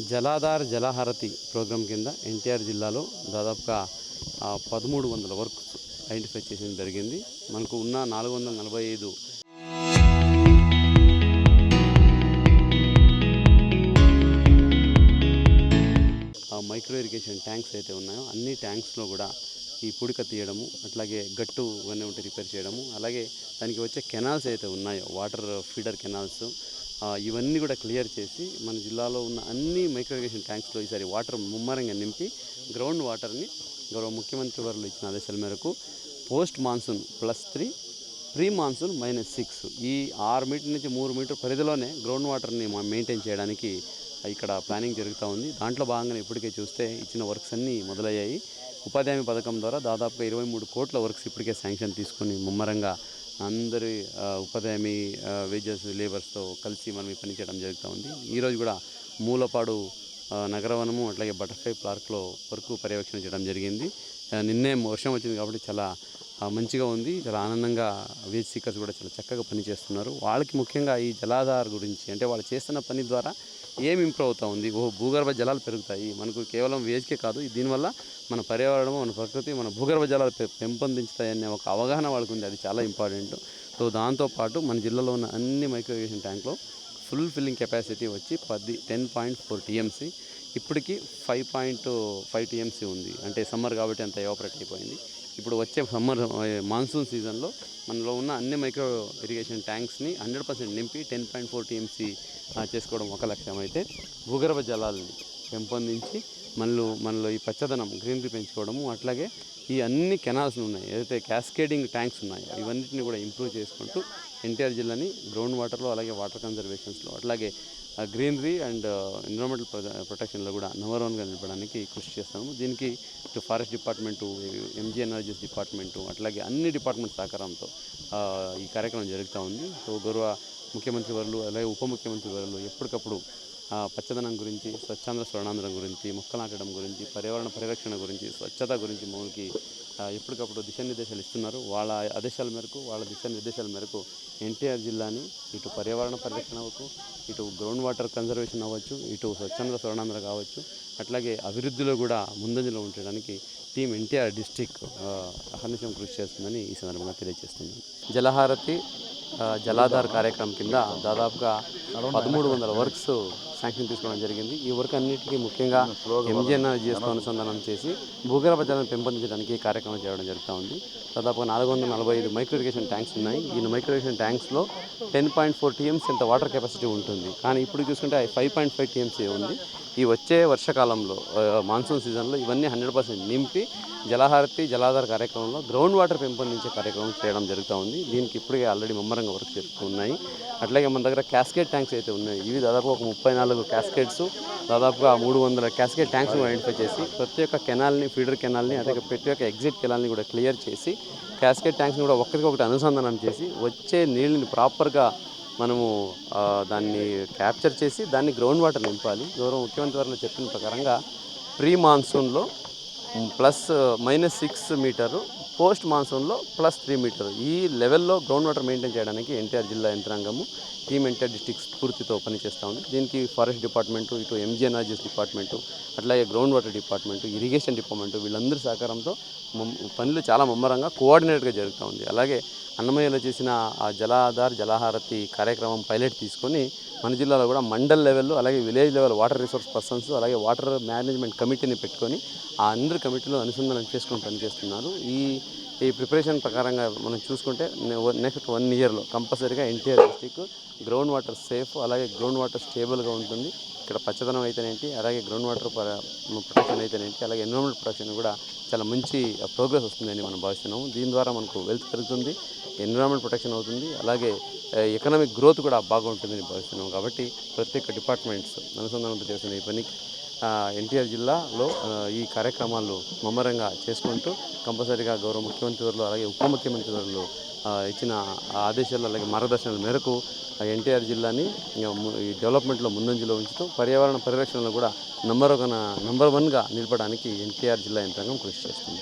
జలాధార్ జలహారతి programme కింద ఎన్టీఆర్ జిల్లాలో దాదాపుగా 1300 వర్క్స్ ఐడెంటిఫై చేయడం జరిగింది. మనకు ఉన్న 445 మైక్రో ఇరిగేషన్ ట్యాంక్స్ అయితే ఉన్నాయో అన్ని ట్యాంక్స్లో కూడా ఈ పుడిక తీయడము, అట్లాగే గట్టు ఇవన్నీ ఉంటే రిపేర్ చేయడము, అలాగే దానికి వచ్చే కెనాల్స్ అయితే ఉన్నాయో వాటర్ ఫీడర్ కెనాల్స్ ఇవన్నీ కూడా క్లియర్ చేసి మన జిల్లాలో ఉన్న అన్ని మైక్రో ఇరిగేషన్ ట్యాంక్స్లో ఈసారి వాటర్ ముమ్మరంగా నింపి గ్రౌండ్ వాటర్ని గౌరవ ముఖ్యమంత్రి వారు ఇచ్చిన ఆదేశాల మేరకు పోస్ట్ మాన్సూన్ +3, ప్రీ మాన్సూన్ -6 ఈ 6 మీటర్ నుంచి 3 మీటర్ పరిధిలోనే గ్రౌండ్ వాటర్ని మెయింటైన్ చేయడానికి ఇక్కడ ప్లానింగ్ జరుగుతూ ఉంది. దాంట్లో భాగంగా ఇప్పటికే చూస్తే ఇచ్చిన వర్క్స్ అన్నీ మొదలయ్యాయి. ఉపాధి హామీ పథకం ద్వారా దాదాపుగా 23 కోట్ల వర్క్స్ ఇప్పటికే శాంక్షన్ తీసుకొని ముమ్మరంగా అందరి ఉపాధి హామీ వేజెస్ లేబర్స్తో కలిసి మనం పని చేయడం జరుగుతూ ఉంది. ఈరోజు కూడా మూలపాడు నగరవనము అట్లాగే బటర్ఫ్లై పార్క్లో వరకు పర్యవేక్షణ చేయడం జరిగింది. నిన్నే వర్షం వచ్చింది కాబట్టి చాలా మంచిగా ఉంది. చాలా ఆనందంగా వేజ్ సీకర్స్ కూడా చాలా చక్కగా పనిచేస్తున్నారు. వాళ్ళకి ముఖ్యంగా ఈ జలాధార్ గురించి అంటే వాళ్ళు చేస్తున్న పని ద్వారా ఏం ఇంప్రూవ్ అవుతూ ఉంది, భూగర్భ జలాలు పెరుగుతాయి. మనకు కేవలం వేజ్కే కాదు, దీనివల్ల మన పర్యావరణం, మన ప్రకృతి, మన భూగర్భ జలాలు పెంపొందించుతాయనే ఒక అవగాహన వాళ్ళకు ఉంది. అది చాలా ఇంపార్టెంట్. సో దాంతోపాటు మన జిల్లాలో ఉన్న అన్ని మైక్రో ఇరిగేషన్ ట్యాంక్లో ఫుల్ ఫిల్లింగ్ కెపాసిటీ వచ్చి 10.4 TMC, ఇప్పటికి 5.5 TMC ఉంది. అంటే సమ్మర్ కాబట్టి అంత ఎవాపరేట్ అయిపోయింది. ఇప్పుడు వచ్చే సమ్మర్ మాన్సూన్ సీజన్లో మనలో ఉన్న అన్ని మైక్రో ఇరిగేషన్ ట్యాంక్స్ని 100% నింపి 10.4 TMC చేసుకోవడం ఒక లక్ష్యం అయితే, భూగర్భ జలాలని పెంపొందించి మనలో ఈ పచ్చదనం గ్రీనరీ పెంచుకోవడము, అట్లాగే ఈ అన్ని కెనాల్స్ ఉన్నాయి, ఏదైతే క్యాస్కేడింగ్ ట్యాంక్స్ ఉన్నాయో ఇవన్నిటిని కూడా ఇంప్రూవ్ చేసుకుంటూ ఎన్టీఆర్ జిల్లాని గ్రౌండ్ వాటర్లో, అలాగే వాటర్ కన్జర్వేషన్స్లో, అట్లాగే గ్రీనరీ అండ్ ఎన్విరాన్మెంటల్ ప్రొటెక్షన్లో కూడా నంబర్ 1గా నిలపడానికి కృషి చేస్తాము. దీనికి ఇటు forest department, MG energies department, అట్లాగే అన్ని డిపార్ట్మెంట్ సహకారంతో ఈ కార్యక్రమం జరుగుతూ ఉంది. సో గౌరవ ముఖ్యమంత్రి వర్యులు అలాగే ఉప ముఖ్యమంత్రి వర్యులు ఎప్పటికప్పుడు పచ్చదనం గురించి, స్వచ్ఛాంధ్ర స్వర్ణాంధ్రం గురించి, మొక్కలు నాటడం గురించి, పర్యావరణ పరిరక్షణ గురించి, స్వచ్ఛత గురించి మనకి ఎప్పటికప్పుడు దిశానిర్దేశాలు ఇస్తున్నారు. వాళ్ళ ఆదేశాల మేరకు, వాళ్ళ దిశానిర్దేశాల మేరకు ఎన్టీఆర్ జిల్లాని ఇటు పర్యావరణ పరిరక్షణ అవ్వచ్చు, ఇటు గ్రౌండ్ వాటర్ కన్జర్వేషన్ అవ్వచ్చు, ఇటు స్వచ్ఛాంధ్ర స్వర్ణాంధ్ర కావచ్చు, అట్లాగే అభివృద్ధిలో కూడా ముందంజలో ఉంచడానికి టీం ఎన్టీఆర్ డిస్ట్రిక్ట్ అహర్నిశం కృషి చేస్తుందని ఈ సందర్భంగా తెలియజేస్తున్నాను. జలహారతి జలాధార్ కార్యక్రమం కింద దాదాపుగా 1300 వర్క్స్ శాంక్షన్ తీసుకోవడం జరిగింది. ఈ వర్క్ అన్నిటికీ ముఖ్యంగా ఎంజీ ఎనర్జీస్తో అనుసంధానం చేసి భూగర్భ జలాలను పెంపొందించడానికి ఈ కార్యక్రమం చేయడం జరుగుతూ ఉంది. దాదాపుగా 445 మైక్రో ఇరిగేషన్ ట్యాంక్స్ ఉన్నాయి. ఈ మైక్రో ఇరిగేషన్ ట్యాంక్స్లో 10.4 TMC అంత వాటర్ కెపాసిటీ ఉంటుంది. కానీ ఇప్పుడు చూసుకుంటే 5.5 TMC ఉంది. ఈ వచ్చే వర్షాకాలంలో మాన్సూన్ సీజన్లో ఇవన్నీ 100% నింపి జలహారతి జలాధార్ కార్యక్రమంలో గ్రౌండ్ వాటర్ పెంపొందించే కార్యక్రమం చేయడం జరుగుతూ ఉంది. దీనికి ఇప్పటికే ఆల్రెడీ ముమ్మరంగా వర్క్ జరుగుతూ ఉన్నాయి. అట్లాగే మన దగ్గర క్యాస్కేడ్ ట్యాంక్స్ అయితే ఉన్నాయి. ఇవి దాదాపు ఒక 34 క్యాస్కేడ్స్, దాదాపుగా 300 క్యాస్కేడ్ ట్యాంక్స్ ఐడెంటిఫై చేసి ప్రతి ఒక్క కెనాల్ని, ఫీడర్ కెనాల్ని, అట్లాగే ప్రతి ఒక్క ఎగ్జిట్ కెనాల్ని కూడా క్లియర్ చేసి క్యాస్కేడ్ ట్యాంక్స్ని కూడా ఒకటికొకటి అనుసంధానం చేసి వచ్చే నీళ్ళని ప్రాపర్గా మనము దాన్ని క్యాప్చర్ చేసి దాన్ని గ్రౌండ్ వాటర్ నింపాలి. గౌరవ ముఖ్యమంత్రి వారు చెప్పిన ప్రకారంగా ప్రీ మాన్సూన్లో -6 మీటరు, పోస్ట్ మాన్సూన్లో +3 మీటరు ఈ లెవెల్లో గ్రౌండ్ వాటర్ మెయింటైన్ చేయడానికి ఎన్టీఆర్ జిల్లా యంత్రాంగము టీమ్ ఎన్టీఆర్ డిస్ట్రిక్ట్ స్ఫూర్తితో పనిచేస్తూ ఉంది. దీనికి ఫారెస్ట్ డిపార్ట్మెంటు, ఇటు ఎంజీ ఎనర్జీస్ డిపార్ట్మెంటు, అట్లాగే ground water department, irrigation department వీళ్ళందరి సహకారంతో పనులు చాలా ముమ్మరంగా కోఆర్డినేట్గా జరుగుతూ ఉంది. అలాగే అన్నమయ్యలో చేసిన ఆ జలాధార్ జలహారతి కార్యక్రమం పైలట్ తీసుకొని మన జిల్లాలో కూడా మండల్ లెవెల్లో, అలాగే village level water resource persons, అలాగే వాటర్ మేనేజ్మెంట్ కమిటీని పెట్టుకొని ఆ అందరి కమిటీలో అనుసంధానం చేసుకొని పనిచేస్తున్నారు. ఈ ప్రిపరేషన్ ప్రకారంగా మనం చూసుకుంటే నెక్స్ట్ 1 ఇయర్లో కంపల్సరీగా NTR district ground water safe, అలాగే గ్రౌండ్ వాటర్ స్టేబుల్గా ఉంటుంది. ఇక్కడ పచ్చదనం అయితేనేంటి, అలాగే గ్రౌండ్ వాటర్ ప్రొటెక్షన్ అయితేనేంటి, అలాగే ఎన్విరాన్మెంట్ ప్రొటెక్షన్ కూడా చాలా మంచి ప్రోగ్రెస్ వస్తుందని మనం భావిస్తున్నాము. దీని ద్వారా మనకు వెల్త్ పెరుగుతుంది, ఎన్విరాన్మెంట్ ప్రొటెక్షన్ అవుతుంది, అలాగే ఎకనామిక్ గ్రోత్ కూడా బాగుంటుందని భావిస్తున్నాం. కాబట్టి ప్రత్యేక డిపార్ట్మెంట్స్ అనుసంధానంతో చేస్తున్న ఈ పనికి ఎన్టీఆర్ జిల్లాలో ఈ కార్యక్రమాలు ముమ్మరంగా చేసుకుంటూ కంపల్సరీగా గౌరవ ముఖ్యమంత్రి వారు అలాగే ఉప ముఖ్యమంత్రి వారు ఇచ్చిన ఆదేశాలు అలాగే మార్గదర్శనాల మేరకు ఎన్టీఆర్ జిల్లాని ఈ డెవలప్మెంట్లో ముందంజలో ఉంచుతూ పర్యావరణ పరిరక్షణలో కూడా నంబర్ 1గా నిలపడానికి ఎన్టీఆర్ జిల్లా యంత్రాంగం కృషి చేస్తుంది.